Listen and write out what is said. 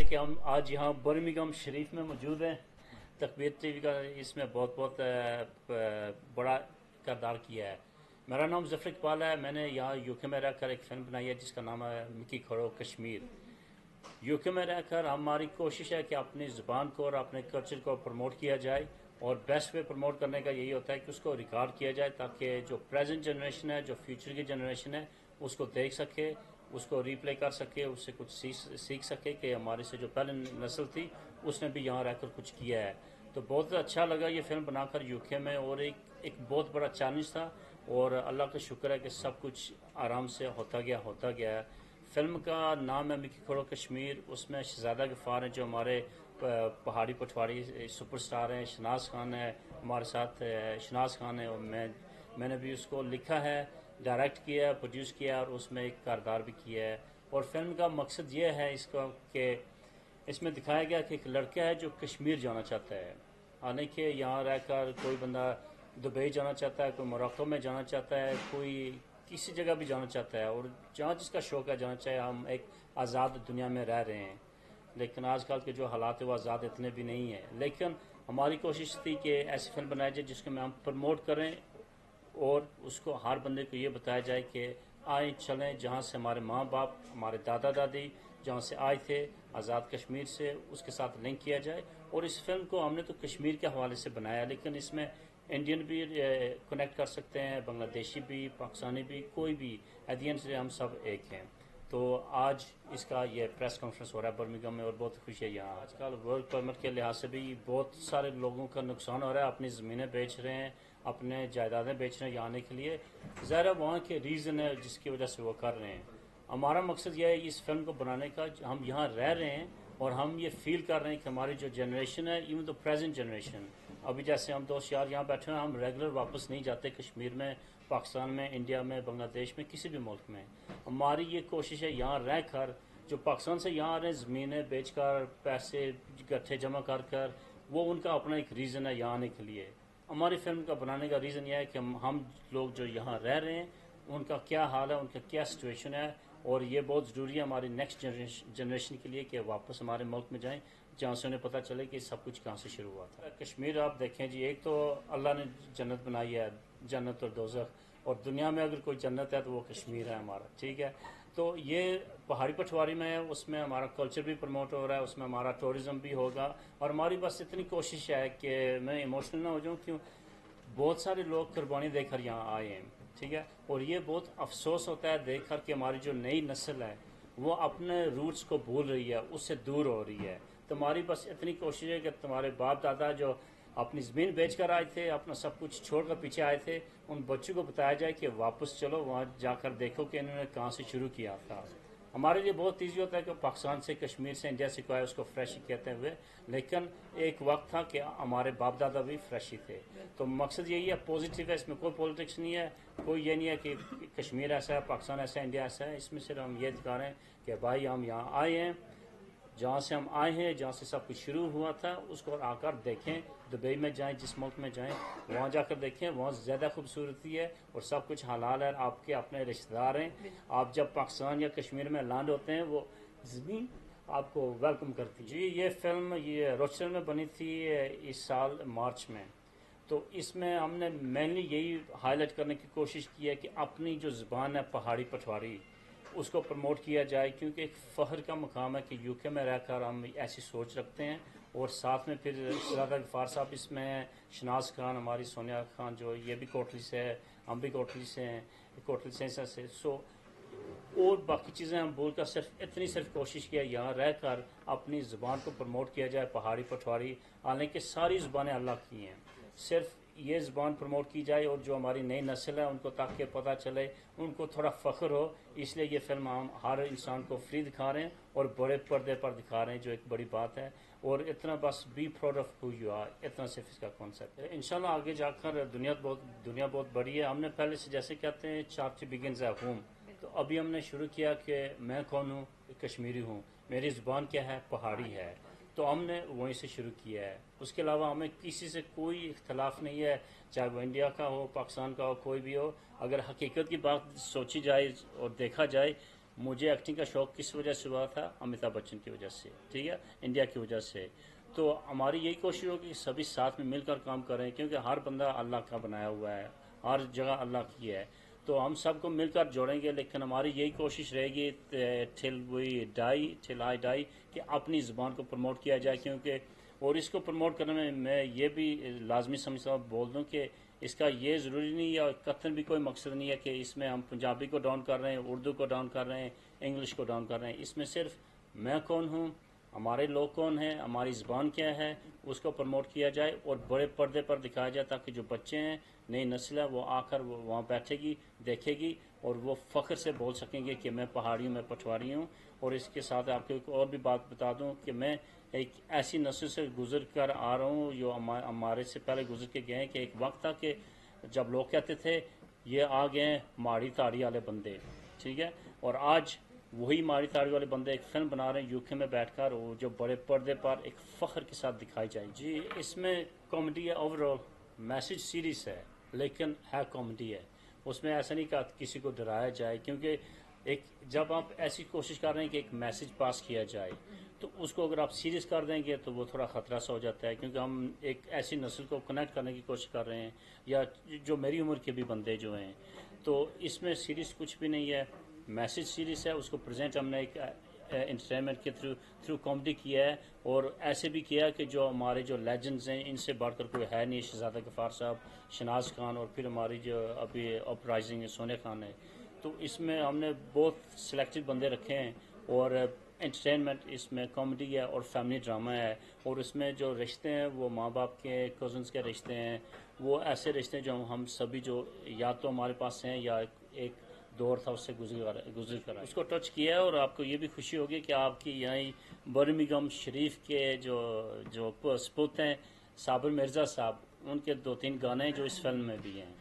کہ ہم آج یہاں برمنگھم شریف میں موجود ہیں. تقبیر ٹی وی کا اس میں بہت بہت بڑا کردار کیا ہے. میرا نام ظفر اقبال ہے. میں نے یہاں یو کے میں رہ کر ایک فلم بنائی ہے جس کا نام ہے مکی کھڑو کشمیر. یو کے میں رہ کر ہماری کوشش ہے کہ اپنی زبان کو اور اپنے کلچر کو پروموٹ کیا جائے، اور بیسٹ وے پروموٹ کرنے کا یہی ہوتا ہے کہ اس کو ریکارڈ کیا جائے تاکہ جو پریزنٹ جنریشن ہے، جو فیوچر کی جنریشن ہے، اس کو دیکھ سکے، اس کو ریپلے کر سکے، اس سے کچھ سیکھ سکے کہ ہمارے سے جو پہلے نسل تھی اس نے بھی یہاں رہ کر کچھ کیا ہے. تو بہت اچھا لگا یہ فلم بنا کر یو کے میں، اور ایک بہت بڑا چیلنج تھا، اور اللہ کا شکر ہے کہ سب کچھ آرام سے ہوتا گیا ہے. فلم کا نام ہے مکی کھڑو کشمیر. اس میں شہزادہ غفار ہیں جو ہمارے پہاڑی پٹواری سپر سٹار ہیں. شناز خان ہے ہمارے ساتھ، شناز خان ہے، اور میں نے بھی اس کو لکھا ہے، ڈائریکٹ کیا ہے، پروڈیوس کیا ہے، اور اس میں ایک کردار بھی کیا ہے. اور فلم کا مقصد یہ ہے اس کا کہ اس میں دکھایا گیا کہ ایک لڑکا ہے جو کشمیر جانا چاہتا ہے، حالانکہ یہاں رہ کر کوئی بندہ دبئی جانا چاہتا ہے، کوئی موراکو میں جانا چاہتا ہے، کوئی کسی جگہ بھی جانا چاہتا ہے، اور جہاں جس کا شوق ہے جانا چاہے. ہم ایک آزاد دنیا میں رہ رہے ہیں، لیکن آج کل کے جو حالات ہیں وہ آزاد اتنے بھی نہیں ہیں. لیکن ہماری کوشش تھی کہ ایسی فلم بنائی جائے جس کو ہم پروموٹ کریں، اور اس کو ہر بندے کو یہ بتایا جائے کہ آئیں چلیں جہاں سے ہمارے ماں باپ، ہمارے دادا دادی جہاں سے آئے تھے آزاد کشمیر سے، اس کے ساتھ لنک کیا جائے. اور اس فلم کو ہم نے تو کشمیر کے حوالے سے بنایا، لیکن اس میں انڈین بھی کنیکٹ کر سکتے ہیں، بنگلہ دیشی بھی، پاکستانی بھی، کوئی بھی. ایٹ دی اینڈ سے ہم سب ایک ہیں. تو آج اس کا یہ پریس کانفرنس ہو رہا ہے برمنگھم میں، اور بہت خوشی ہے یہاں. آج کل ورک پرمٹ کے لحاظ سے بھی بہت سارے لوگوں کا نقصان ہو رہا ہے، اپنی زمینیں بیچ رہے ہیں، اپنے جائیدادیں بیچ رہے ہیں یہاں آنے کے لیے. ظاہر وہاں کے ریزن ہے جس کی وجہ سے وہ کر رہے ہیں. ہمارا مقصد یہ ہے اس فلم کو بنانے کا، ہم یہاں رہ رہے ہیں اور ہم یہ فیل کر رہے ہیں کہ ہماری جو جنریشن ہے، ایون تو پریزنٹ جنریشن، ابھی جیسے ہم دوست یار یہاں بیٹھے ہیں، ہم ریگولر واپس نہیں جاتے کشمیر میں، پاکستان میں، انڈیا میں، بنگلہ دیش میں، کسی بھی ملک میں. ہماری یہ کوشش ہے یہاں رہ کر جو پاکستان سے یہاں آ رہے ہیں زمینیں بیچ کر، پیسے گٹھے جمع کر کر، وہ ان کا اپنا ایک ریزن ہے یہاں آنے کے لیے. ہماری فلم کا بنانے کا ریزن یہ ہے کہ ہم لوگ جو یہاں رہ رہے ہیں ان کا کیا حال ہے، ان کا کیا سچویشن ہے، اور یہ بہت ضروری ہے ہماری نیکسٹ جنریشن کے لیے کہ واپس ہمارے ملک میں جائیں جہاں سے انہیں پتہ چلے کہ سب کچھ کہاں سے شروع ہوا تھا. کشمیر آپ دیکھیں جی، ایک تو اللہ نے جنت بنائی ہے، جنت اور دوزخ، اور دنیا میں اگر کوئی جنت ہے تو وہ کشمیر ہے ہمارا، ٹھیک ہے. تو یہ پہاڑی پٹواری میں ہے، اس میں ہمارا کلچر بھی پروموٹ ہو رہا ہے، اس میں ہمارا ٹورزم بھی ہوگا. اور ہماری بس اتنی کوشش ہے کہ میں ایموشنل نہ ہو جاؤں، کیوں بہت سارے لوگ قربانی دے کر یہاں آئے ہیں، ٹھیک ہے. اور یہ بہت افسوس ہوتا ہے دیکھ کر کہ ہماری جو نئی نسل ہے وہ اپنے روٹس کو بھول رہی ہے، اس سے دور ہو رہی ہے. تمہاری بس اتنی کوشش ہے کہ تمہارے باپ دادا جو اپنی زمین بیچ کر آئے تھے، اپنا سب کچھ چھوڑ کر پیچھے آئے تھے، ان بچوں کو بتایا جائے کہ واپس چلو، وہاں جا کر دیکھو کہ انہوں نے کہاں سے شروع کیا تھا. ہمارے لیے بہت ایزی ہوتا ہے کہ پاکستان سے، کشمیر سے، انڈیا سے کوئی آئے اس کو فریش ہی کہتے ہوئے، لیکن ایک وقت تھا کہ ہمارے باپ دادا بھی فریش ہی تھے. تو مقصد یہی ہے، پازیٹیو ہے، اس میں کوئی پولیٹکس نہیں ہے، کوئی یہ نہیں ہے کہ کشمیر ایسا ہے، پاکستان ایسا ہے، انڈیا ایسا ہے. اس میں صرف ہم یہ دکھا رہے ہیں کہ بھائی ہم یہاں آئے ہیں، جہاں سے ہم آئے ہیں، جہاں سے سب کچھ شروع ہوا تھا، اس کو آ کر دیکھیں. دبئی میں جائیں، جس ملک میں جائیں، وہاں جا کر دیکھیں، وہاں زیادہ خوبصورتی ہے اور سب کچھ حلال ہے، آپ کے اپنے رشتہ دار ہیں. آپ جب پاکستان یا کشمیر میں لینڈ ہوتے ہیں، وہ زمین آپ کو ویلکم کرتی ہے. جی یہ فلم یہ روچر میں بنی تھی اس سال مارچ میں. تو اس میں ہم نے مینلی یہی ہائی لائٹ کرنے کی کوشش کی ہے کہ اپنی جو زبان ہے پہاڑی پٹواری، اس کو پروموٹ کیا جائے، کیونکہ ایک فخر کا مقام ہے کہ یو کے میں رہ کر ہم ایسی سوچ رکھتے ہیں. اور ساتھ میں پھر شہزادہ غفار صاحب اس میں ہیں، شناز خان، ہماری سونیا خان جو یہ بھی کوٹلی سے ہے، ہم بھی کوٹلی سے ہیں، کوٹلی سینسر سے. اور باقی چیزیں ہم بول کر صرف کوشش کیا یہاں رہ کر اپنی زبان کو پروموٹ کیا جائے، پہاڑی پٹواری. حالانکہ ساری زبانیں اللہ کی ہیں، صرف یہ زبان پروموٹ کی جائے، اور جو ہماری نئی نسل ہے ان کو تاکہ پتہ چلے، ان کو تھوڑا فخر ہو. اس لیے یہ فلم ہم ہر انسان کو فری دکھا رہے ہیں اور بڑے پردے پر دکھا رہے ہیں، جو ایک بڑی بات ہے. اور اتنا بس be proud of who you are, اتنا صرف اس کا کانسیپٹ ہے. انشاءاللہ آگے جا کر دنیا بہت بڑی ہے. ہم نے پہلے سے جیسے کہتے ہیں چارٹی بگنز ایٹ ہوم، تو ابھی ہم نے شروع کیا کہ میں کون ہوں، کشمیری ہوں، میری زبان کیا ہے، پہاڑی ہے. تو ہم نے وہیں سے شروع کیا ہے. اس کے علاوہ ہمیں کسی سے کوئی اختلاف نہیں ہے، چاہے وہ انڈیا کا ہو، پاکستان کا ہو، کوئی بھی ہو. اگر حقیقت کی بات سوچی جائے اور دیکھا جائے، مجھے ایکٹنگ کا شوق کس وجہ سے ہوا تھا؟ امیتابھ بچن کی وجہ سے، ٹھیک ہے، انڈیا کی وجہ سے. تو ہماری یہی کوشش ہوگی کہ سبھی ساتھ میں مل کر کام کریں، کیونکہ ہر بندہ اللہ کا بنایا ہوا ہے، ہر جگہ اللہ کی ہے. تو ہم سب کو مل کر جوڑیں گے، لیکن ہماری یہی کوشش رہے گی ٹل آئی ڈائی کہ اپنی زبان کو پروموٹ کیا جائے. کیونکہ اور اس کو پروموٹ کرنے میں یہ بھی لازمی سمجھتا ہوں، بول دوں کہ اس کا یہ ضروری نہیں یا قطعاً بھی کوئی مقصد نہیں ہے کہ اس میں ہم پنجابی کو ڈاؤن کر رہے ہیں، اردو کو ڈاؤن کر رہے ہیں، انگلش کو ڈاؤن کر رہے ہیں. اس میں صرف میں کون ہوں، ہمارے لوگ کون ہیں، ہماری زبان کیا ہے، اس کو پروموٹ کیا جائے اور بڑے پردے پر دکھایا جائے، تاکہ جو بچے ہیں، نئی نسل ہے، وہ آ کر وہاں بیٹھے گی، دیکھے گی اور وہ فخر سے بول سکیں گے کہ میں پہاڑی ہوں، میں پٹواری ہوں. اور اس کے ساتھ آپ کو ایک اور بھی بات بتا دوں کہ میں ایک ایسی نسل سے گزر کر آ رہا ہوں جو ہمارے سے پہلے گزر کے گئے ہیں، کہ ایک وقت تھا کہ جب لوگ کہتے تھے یہ آ گئے ہیں ماڑی تاڑی والے بندے، ٹھیک ہے، اور آج وہی ماڑی تاڑی والے بندے ایک فلم بنا رہے ہیں یو کے میں بیٹھ کر، وہ جو بڑے پردے پر ایک فخر کے ساتھ دکھائی جائے. جی اس میں کامیڈی ہے، اوور آل میسج سیریس ہے، لیکن ہے کامیڈی ہے. اس میں ایسا نہیں کہ کسی کو ڈرایا جائے، کیونکہ ایک جب آپ ایسی کوشش کر رہے ہیں کہ ایک میسج پاس کیا جائے، تو اس کو اگر آپ سیریس کر دیں گے تو وہ تھوڑا خطرہ سا ہو جاتا ہے. کیونکہ ہم ایک ایسی نسل کو کنیکٹ کرنے کی کوشش کر رہے ہیں، یا جو میری عمر کے بھی بندے جو ہیں، تو اس میں سیریس کچھ بھی نہیں ہے، میسج سیریس ہے. اس کو پریزنٹ ہم نے ایک انٹرٹینمنٹ کے تھرو کامیڈی کیا ہے، اور ایسے بھی کیا ہے کہ جو ہمارے جو لیجنڈز ہیں ان سے بڑھ کر کوئی ہے نہیں. شہزادہ غفار صاحب، شناز خان، اور پھر ہماری جو ابھی اپرائزنگ سونیا خان ہے. تو اس میں ہم نے بہت سلیکٹڈ بندے رکھے ہیں، اور انٹرٹینمنٹ اس میں کامیڈی ہے اور فیملی ڈرامہ ہے. اور اس میں جو رشتے ہیں وہ ماں باپ کے، کزنس کے رشتے ہیں، وہ ایسے رشتے ہیں جو ہم سبھی جو یا تو ہمارے پاس ہیں یا ایک دور تھا اس سے گزر کر آئے. اس کو ٹچ کیا ہے، اور آپ کو یہ بھی خوشی ہوگی کہ آپ کی یہاں برمنگھم شریف کے جو سپوت ہیں صابر مرزا صاحب، ان کے 2-3 گانے جو اس فلم میں بھی ہیں.